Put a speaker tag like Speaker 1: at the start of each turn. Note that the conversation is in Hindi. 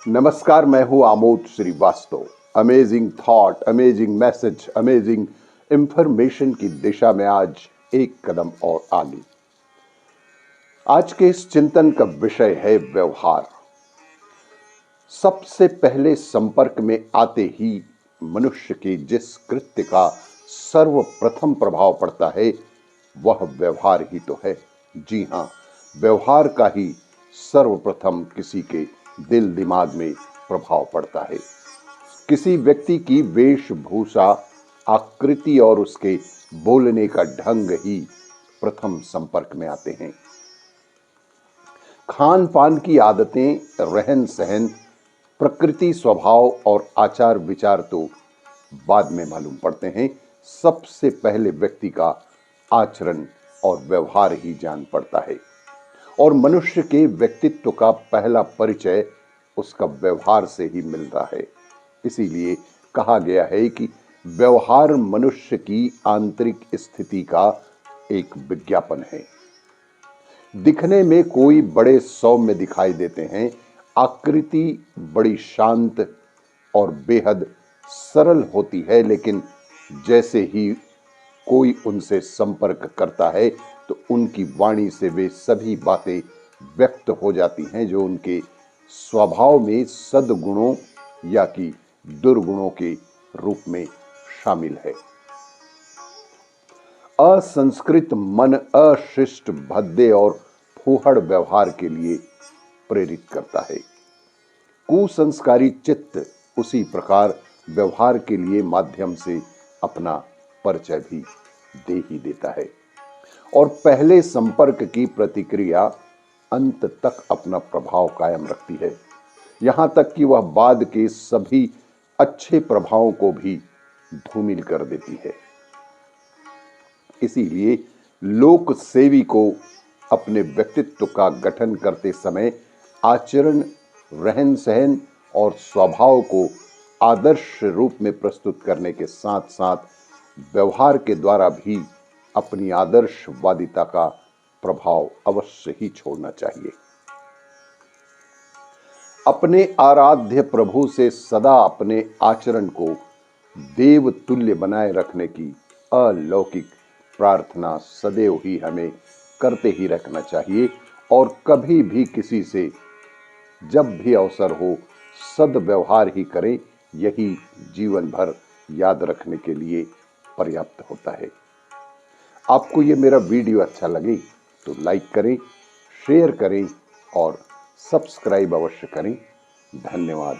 Speaker 1: नमस्कार, मैं हूं Amod Shrivastava. Amazing thought, amazing message, amazing information की दिशा में आज एक कदम और आगे। आज के इस चिंतन का विषय है व्यवहार। सबसे पहले संपर्क में आते ही मनुष्य के जिस कृत्य का सर्वप्रथम प्रभाव पड़ता है वह व्यवहार ही तो है। जी हां, व्यवहार का ही सर्वप्रथम किसी के दिल दिमाग में प्रभाव पड़ता है। किसी व्यक्ति की वेशभूषा, आकृति और उसके बोलने का ढंग ही प्रथम संपर्क में आते हैं। खान पान की आदतें, रहन सहन, प्रकृति, स्वभाव और आचार विचार तो बाद में मालूम पड़ते हैं। सबसे पहले व्यक्ति का आचरण और व्यवहार ही जान पड़ता है और मनुष्य के व्यक्तित्व का पहला परिचय उसका व्यवहार से ही मिलता है। इसीलिए कहा गया है कि व्यवहार मनुष्य की आंतरिक स्थिति का एक विज्ञापन है। दिखने में कोई बड़े सौम्य दिखाई देते हैं, आकृति बड़ी शांत और बेहद सरल होती है, लेकिन जैसे ही कोई उनसे संपर्क करता है तो उनकी वाणी से वे सभी बातें व्यक्त हो जाती हैं जो उनके स्वभाव में सद्गुणों या कि दुर्गुणों के रूप में शामिल है। असंस्कृत मन अशिष्ट, भद्दे और फूहड़ व्यवहार के लिए प्रेरित करता है। कुसंस्कारी चित्त उसी प्रकार व्यवहार के लिए माध्यम से अपना परिचय भी दे ही देता है और पहले संपर्क की प्रतिक्रिया अंत तक अपना प्रभाव कायम रखती है, यहां तक कि वह बाद के सभी अच्छे प्रभावों को भी धूमिल कर देती है। इसीलिए लोक सेवी को अपने व्यक्तित्व का गठन करते समय आचरण, रहन सहन और स्वभाव को आदर्श रूप में प्रस्तुत करने के साथ साथ व्यवहार के द्वारा भी अपनी आदर्शवादिता का प्रभाव अवश्य ही छोड़ना चाहिए। अपने आराध्य प्रभु से सदा अपने आचरण को देव तुल्य बनाए रखने की अलौकिक प्रार्थना सदैव ही हमें करते ही रखना चाहिए और कभी भी किसी से जब भी अवसर हो सद्व्यवहार ही करें। यही जीवन भर याद रखने के लिए पर्याप्त होता है। आपको ये मेरा वीडियो अच्छा लगे तो लाइक करें, शेयर करें और सब्सक्राइब अवश्य करें। धन्यवाद।